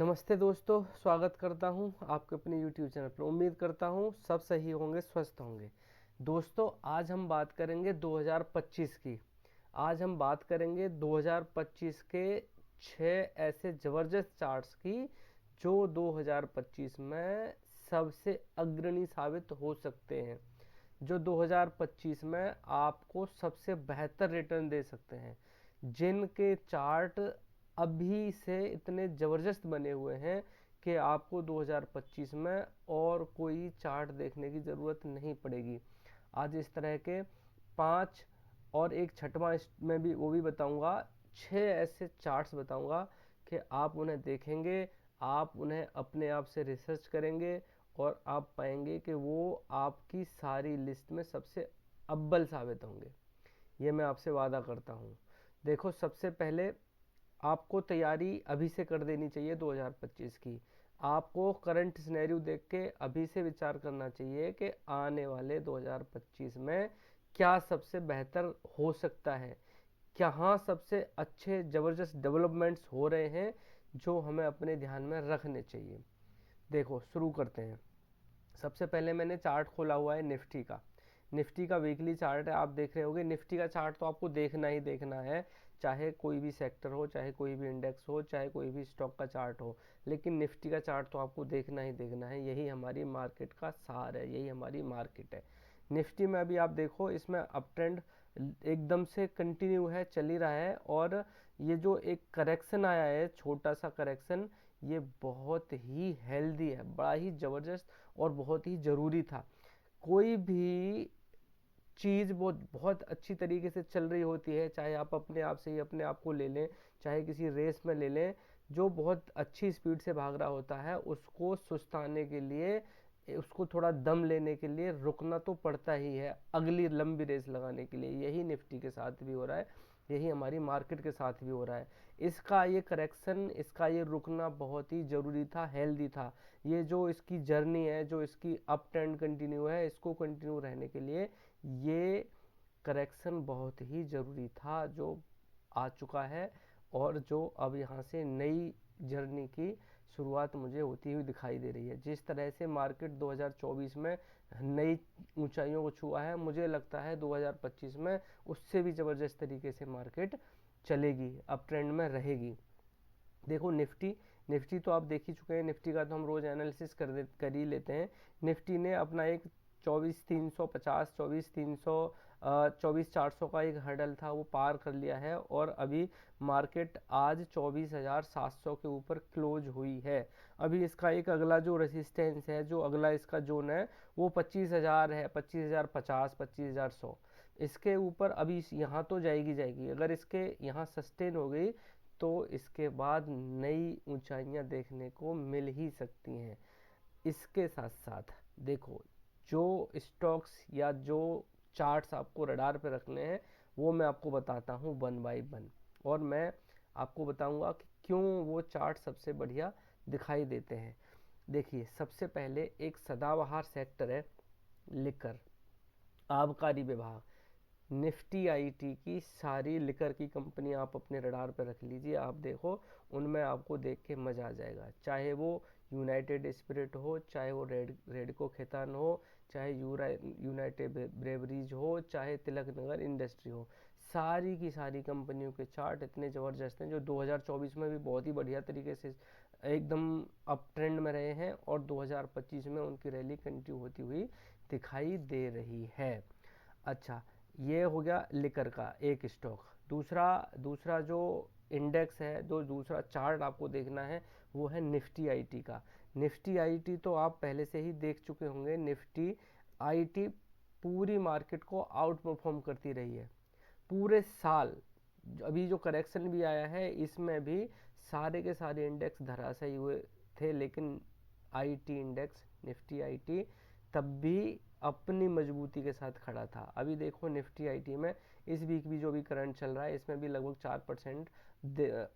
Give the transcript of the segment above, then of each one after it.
नमस्ते दोस्तों, स्वागत करता हूं आपके अपने YouTube चैनल पर। उम्मीद करता हूं सब सही होंगे, स्वस्थ होंगे। दोस्तों, आज हम बात करेंगे 2025 की। आज हम बात करेंगे 2025 के 6 ऐसे ज़बरदस्त चार्ट्स की जो 2025 में सबसे अग्रणी साबित हो सकते हैं, जो 2025 में आपको सबसे बेहतर रिटर्न दे सकते हैं, जिनके चार्ट अभी से इतने ज़बरदस्त बने हुए हैं कि आपको 2025 में और कोई चार्ट देखने की ज़रूरत नहीं पड़ेगी। आज इस तरह के 5 और एक छठवां में भी वो भी बताऊंगा। 6 ऐसे चार्ट्स बताऊंगा कि आप उन्हें देखेंगे, आप उन्हें अपने आप से रिसर्च करेंगे और आप पाएंगे कि वो आपकी सारी लिस्ट में सबसे अव्वल साबित होंगे। ये मैं आपसे वादा करता हूँ। देखो, सबसे पहले आपको तैयारी अभी से कर देनी चाहिए 2025 की। आपको करंट सिनेरियो देख के अभी से विचार करना चाहिए कि आने वाले 2025 में क्या सबसे बेहतर हो सकता है, कहाँ सबसे अच्छे ज़बरदस्त डेवलपमेंट्स हो रहे हैं जो हमें अपने ध्यान में रखने चाहिए। देखो, शुरू करते हैं। सबसे पहले मैंने चार्ट खोला हुआ है निफ्टी का। निफ्टी का वीकली चार्ट है, आप देख रहे होंगे। निफ्टी का चार्ट तो आपको देखना ही देखना है, चाहे कोई भी सेक्टर हो, चाहे कोई भी इंडेक्स हो, चाहे कोई भी स्टॉक का चार्ट हो, लेकिन निफ्टी का चार्ट तो आपको देखना ही देखना है। यही हमारी मार्केट का सार है, यही हमारी मार्केट है। निफ्टी में अभी आप देखो, इसमें अप ट्रेंड एकदम से कंटिन्यू है, चल ही रहा है। और ये जो एक करेक्शन आया है, छोटा सा करेक्शन, ये बहुत ही हेल्दी है, बड़ा ही ज़बरदस्त और बहुत ही ज़रूरी था। कोई भी चीज़ बहुत बहुत अच्छी तरीके से चल रही होती है, चाहे आप अपने आप से ही अपने आप को ले लें, चाहे किसी रेस में ले लें, जो बहुत अच्छी स्पीड से भाग रहा होता है, उसको सुस्ताने के लिए, उसको थोड़ा दम लेने के लिए रुकना तो पड़ता ही है अगली लंबी रेस लगाने के लिए। यही निफ्टी के साथ भी हो रहा है, यही हमारी मार्केट के साथ भी हो रहा है। इसका ये करेक्शन, इसका ये रुकना बहुत ही ज़रूरी था, हेल्दी था। ये जो इसकी जर्नी है, जो इसकी अप ट्रेंड कंटिन्यू है, इसको कंटिन्यू रहने के लिए ये करेक्शन बहुत ही ज़रूरी था, जो आ चुका है और जो अब यहाँ से नई जर्नी की शुरुआत मुझे होती हुई दिखाई दे रही है। जिस तरह से मार्केट 2024 में नई ऊंचाइयों को छुआ है, मुझे लगता है 2025 में उससे भी ज़बरदस्त तरीके से मार्केट चलेगी, अप ट्रेंड में रहेगी। देखो, निफ्टी निफ्टी तो आप देख ही चुके हैं। निफ्टी का तो हम रोज़ एनालिसिस कर ही लेते हैं। निफ्टी ने अपना एक 24,350, 24,400 का एक हर्डल था, वो पार कर लिया है और अभी मार्केट आज 24,700 के ऊपर क्लोज हुई है। अभी इसका एक अगला जो रेसिस्टेंस है, जो अगला इसका जोन है, वो 25,000 है, 25,050, 25,100। इसके ऊपर अभी यहाँ तो जाएगी जाएगी। अगर इसके यहाँ सस्टेन हो गई तो इसके बाद नई ऊंचाइयां देखने को मिल ही सकती हैं। इसके साथ साथ देखो, जो स्टॉक्स या जो चार्ट्स आपको रडार पे रखने हैं, वो मैं आपको बताता हूँ वन बाय वन। और मैं आपको बताऊंगा कि क्यों वो चार्ट सबसे बढ़िया दिखाई देते हैं। देखिए, सबसे पहले एक सदाबहार सेक्टर है लिकर, आबकारी विभाग। निफ्टी आईटी की सारी लिकर की कंपनी आप अपने रडार पर रख लीजिए, आप देखो, उनमें आपको देख के मज़ा आ जाएगा। चाहे वो यूनाइटेड स्पिरिट हो, चाहे वो रेडको खेतान हो, चाहे यूनाइटेड ब्रेवरीज हो, चाहे तिलक नगर इंडस्ट्री हो, सारी की सारी कंपनियों के चार्ट इतने ज़बरदस्त हैं, जो 2024 में भी बहुत ही बढ़िया तरीके से एकदम अप ट्रेंड में रहे हैं और 2025 में उनकी रैली कंटिन्यू होती हुई दिखाई दे रही है। अच्छा, ये हो गया लिकर का एक स्टॉक। दूसरा दूसरा जो इंडेक्स है, जो दूसरा चार्ट आपको देखना है, वो है निफ्टी आईटी का। निफ्टी आईटी तो आप पहले से ही देख चुके होंगे। निफ्टी आईटी पूरी मार्केट को आउट परफॉर्म करती रही है पूरे साल। अभी जो करेक्शन भी आया है, इसमें भी सारे के सारे इंडेक्स धराशायी हुए थे, लेकिन आईटी इंडेक्स, निफ्टी आईटी, तब भी अपनी मजबूती के साथ खड़ा था। अभी देखो, निफ्टी आईटी में इस वीक भी जो भी करंट चल रहा है, इसमें भी लगभग 4%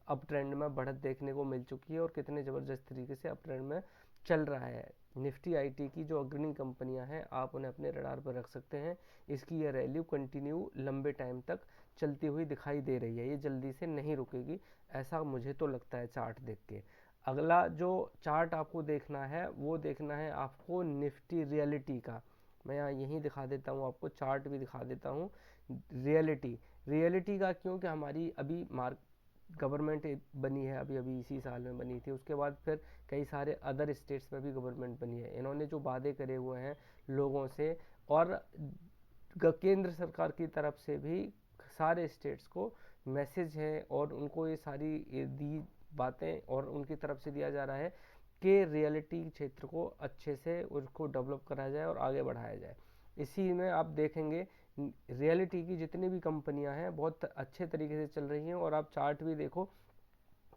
अप ट्रेंड में बढ़त देखने को मिल चुकी है और कितने ज़बरदस्त तरीके से अप ट्रेंड में चल रहा है। निफ्टी आईटी की जो अग्रणी कंपनियां हैं, आप उन्हें अपने रडार पर रख सकते हैं। इसकी यह रैली कंटिन्यू लंबे टाइम तक चलती हुई दिखाई दे रही है, ये जल्दी से नहीं रुकेगी, ऐसा मुझे तो लगता है चार्ट देख के। अगला जो चार्ट आपको देखना है वो देखना है आपको निफ्टी रियलिटी का। मैं यहाँ यहीं दिखा देता हूँ, आपको चार्ट भी दिखा देता हूँ। रियलिटी का क्योंकि हमारी अभी गवर्नमेंट बनी है, अभी अभी इसी साल में बनी थी, उसके बाद फिर कई सारे अदर स्टेट्स में भी गवर्नमेंट बनी है। इन्होंने जो वादे करे हुए हैं लोगों से, और केंद्र सरकार की तरफ से भी सारे स्टेट्स को मैसेज है और उनको ये सारी दी बातें और उनकी तरफ से दिया जा रहा है कि रियलिटी क्षेत्र को अच्छे से उसको डेवलप करा जाए और आगे बढ़ाया जाए। इसी में आप देखेंगे रियलिटी की जितनी भी कंपनियां हैं बहुत अच्छे तरीके से चल रही हैं, और आप चार्ट भी देखो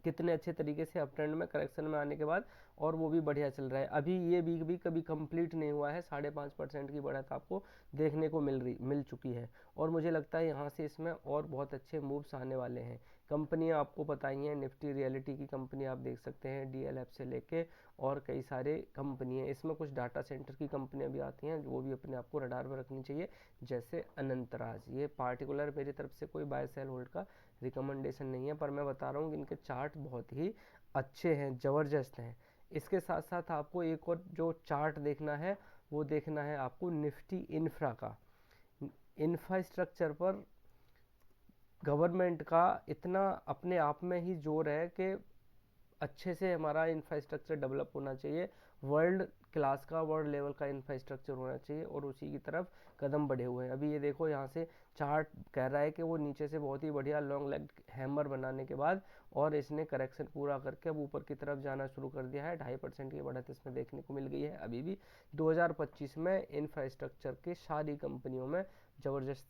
कितने अच्छे तरीके से अप ट्रेंड में करेक्शन में आने के बाद, और वो भी बढ़िया चल रहा है। अभी ये वीक भी कभी कंप्लीट नहीं हुआ है, 5.5% की बढ़त आपको देखने को मिल चुकी है, और मुझे लगता है यहाँ से इसमें और बहुत अच्छे मूव्स आने वाले हैं। कंपनियां आपको पता ही हैं, निफ्टी रियलिटी की कंपनी आप देख सकते हैं, डीएलएफ से लेके और कई सारे कंपनी हैं। इसमें कुछ डाटा सेंटर की कंपनियां भी आती हैं, वो भी अपने आप को रडार पर रखनी चाहिए, जैसे अनंतराज। ये पार्टिकुलर मेरी तरफ से कोई बाय सेल होल्ड का रिकमेंडेशन नहीं है, पर मैं बता रहा हूँ कि इनके चार्ट बहुत ही अच्छे हैं, ज़बरदस्त हैं। इसके साथ साथ आपको एक और जो चार्ट देखना है वो देखना है आपको निफ्टी इंफ्रा का। इंफ्रास्ट्रक्चर पर गवर्नमेंट का इतना अपने आप में ही जोर है कि अच्छे से हमारा इंफ्रास्ट्रक्चर डेवलप होना चाहिए, वर्ल्ड क्लास का, वर्ल्ड लेवल का इंफ्रास्ट्रक्चर होना चाहिए, और उसी की तरफ कदम बढ़े हुए हैं। अभी ये देखो यहाँ से चार्ट कह रहा है कि वो नीचे से बहुत ही बढ़िया लॉन्ग लेग हैमर बनाने के बाद और इसने करेक्शन पूरा करके अब ऊपर की तरफ जाना शुरू कर दिया है। 2.5% की बढ़त इसमें देखने को मिल गई है। अभी भी 2025 में इंफ्रास्ट्रक्चर के सारी कंपनियों में ज़बरदस्त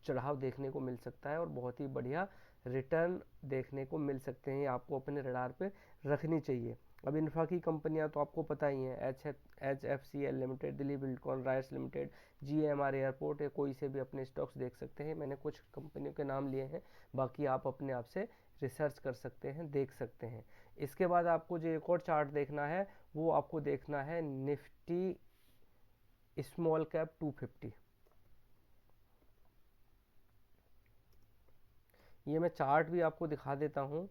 चढ़ाव देखने को मिल सकता है और बहुत ही बढ़िया रिटर्न देखने को मिल सकते हैं। आपको अपने रडार पे रखनी चाहिए। अब इंफ्रा की कंपनियां तो आपको पता ही हैं, HFCL limited, Delhi Buildcon, rights limited, GMR airport है, कोई से भी अपने स्टॉक्स देख सकते हैं। मैंने कुछ कंपनियों के नाम लिए हैं, बाकी आप अपने आप से रिसर्च कर सकते हैं, देख सकते हैं। इसके बाद आपको जो एक और चार्ट देखना है वो आपको देखना है निफ्टी स्मॉल कैप 250। ये मैं चार्ट भी आपको दिखा देता हूँ।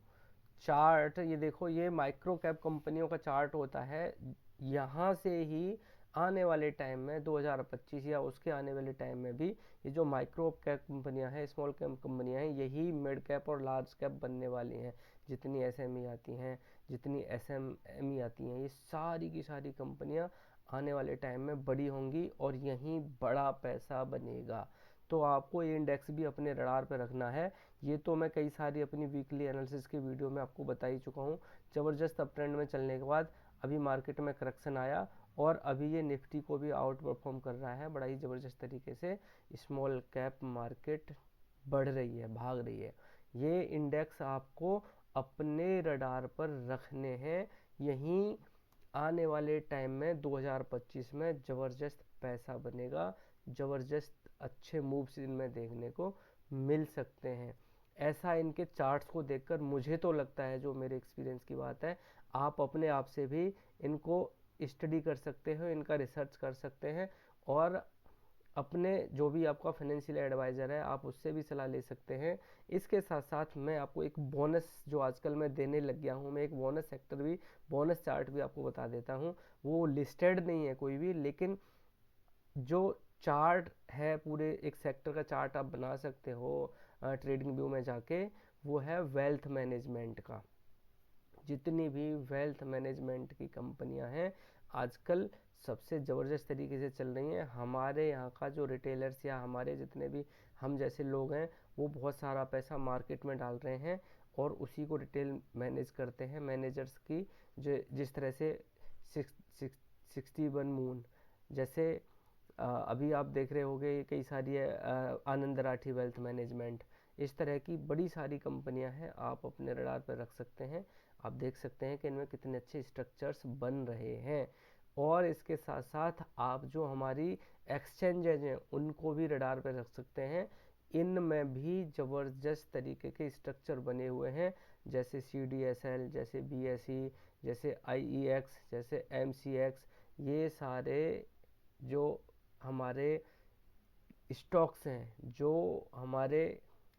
चार्ट ये देखो, ये माइक्रो कैप कंपनियों का चार्ट होता है। यहाँ से ही आने वाले टाइम में 2025 या उसके आने वाले टाइम में भी ये जो माइक्रो कैप कंपनियां हैं, स्मॉल कैप कंपनियां हैं, यही मिड कैप और लार्ज कैप बनने वाली हैं। जितनी एसएमई आती हैं, जितनी एसएमई आती हैं, ये सारी की सारी कंपनियां आने वाले टाइम में बड़ी होंगी और यहीं बड़ा पैसा बनेगा। तो आपको ये इंडेक्स भी अपने रडार पे रखना है। ये तो मैं कई सारी अपनी वीकली एनालिसिस की वीडियो में आपको बता ही चुका हूँ। ज़बरदस्त अप ट्रेंड में चलने के बाद अभी मार्केट में करेक्शन आया और अभी ये निफ्टी को भी आउट परफॉर्म कर रहा है बड़ा ही ज़बरदस्त तरीके से। स्मॉल कैप मार्केट बढ़ रही है, भाग रही है। ये इंडेक्स आपको अपने रडार पर रखने हैं। यहीं आने वाले टाइम में 2025 में ज़बरदस्त पैसा बनेगा, ज़बरदस्त अच्छे मूव्स इनमें देखने को मिल सकते हैं। ऐसा इनके चार्ट्स को देखकर मुझे तो लगता है, जो मेरे एक्सपीरियंस की बात है, आप अपने आप से भी इनको स्टडी कर सकते हो, इनका रिसर्च कर सकते हैं, और अपने जो भी आपका फाइनेंशियल एडवाइज़र है आप उससे भी सलाह ले सकते हैं। इसके साथ साथ मैं आपको एक बोनस जो आजकल मैं देने लग गया हूँ, मैं एक बोनस सेक्टर भी, बोनस चार्ट भी आपको बता देता हूँ। वो लिस्टेड नहीं है कोई भी, लेकिन जो चार्ट है पूरे एक सेक्टर का चार्ट आप बना सकते हो ट्रेडिंग व्यू में जाके, वो है वेल्थ मैनेजमेंट का। जितनी भी वेल्थ मैनेजमेंट की कंपनियां हैं आजकल सबसे ज़बरदस्त तरीके से चल रही हैं। हमारे यहाँ का जो रिटेलर्स या हमारे जितने भी हम जैसे लोग हैं वो बहुत सारा पैसा मार्केट में डाल रहे हैं और उसी को रिटेल मैनेज करते हैं। मैनेजर्स की जो जिस तरह से 61 मून जैसे अभी आप देख रहे होंगे कई सारी है, आनंद राठी वेल्थ मैनेजमेंट, इस तरह की बड़ी सारी कंपनियां हैं, आप अपने रडार पर रख सकते हैं। आप देख सकते हैं कि इनमें कितने अच्छे स्ट्रक्चर्स बन रहे हैं। और इसके साथ साथ आप जो हमारी एक्सचेंजेज हैं उनको भी रडार पर रख सकते हैं। इनमें भी ज़बरदस्त तरीके के स्ट्रक्चर बने हुए हैं, जैसे CDSL, जैसे BSE, जैसे IEX, जैसे MCX। ये सारे जो हमारे स्टॉक्स हैं, जो हमारे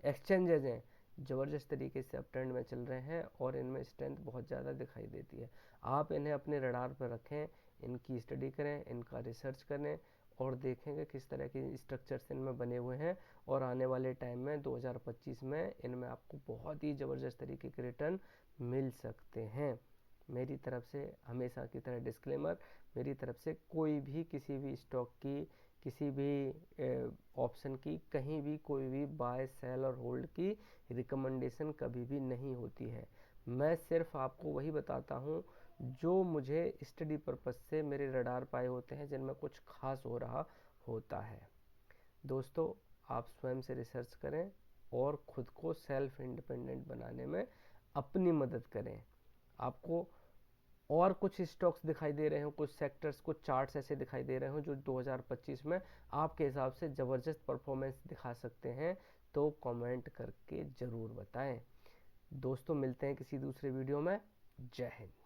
एक्सचेंजेज हैं, ज़बरदस्त तरीके से अप ट्रेंड में चल रहे हैं और इनमें स्ट्रेंथ बहुत ज़्यादा दिखाई देती है। आप इन्हें अपने रडार पर रखें, इनकी स्टडी करें, इनका रिसर्च करें और देखेंगे किस तरह के स्ट्रक्चर्स इनमें बने हुए हैं और आने वाले टाइम में 2025 में इनमें आपको बहुत ही ज़बरदस्त तरीके के रिटर्न मिल सकते हैं। मेरी तरफ से हमेशा की तरह डिस्क्लेमर, मेरी तरफ से कोई भी किसी भी स्टॉक की, किसी भी ऑप्शन की, कहीं भी कोई भी बाय सेल और होल्ड की रिकमेंडेशन कभी भी नहीं होती है। मैं सिर्फ आपको वही बताता हूँ जो मुझे स्टडी पर्पस से मेरे रडार पाए होते हैं, जिनमें कुछ खास हो रहा होता है। दोस्तों, आप स्वयं से रिसर्च करें और खुद को सेल्फ इंडिपेंडेंट बनाने में अपनी मदद करें। आपको और कुछ स्टॉक्स दिखाई दे रहे हो, कुछ सेक्टर्स, कुछ चार्ट्स ऐसे दिखाई दे रहे हो जो 2025 में आपके हिसाब से ज़बरदस्त परफॉर्मेंस दिखा सकते हैं, तो कमेंट करके ज़रूर बताएं। दोस्तों, मिलते हैं किसी दूसरे वीडियो में। जय हिंद।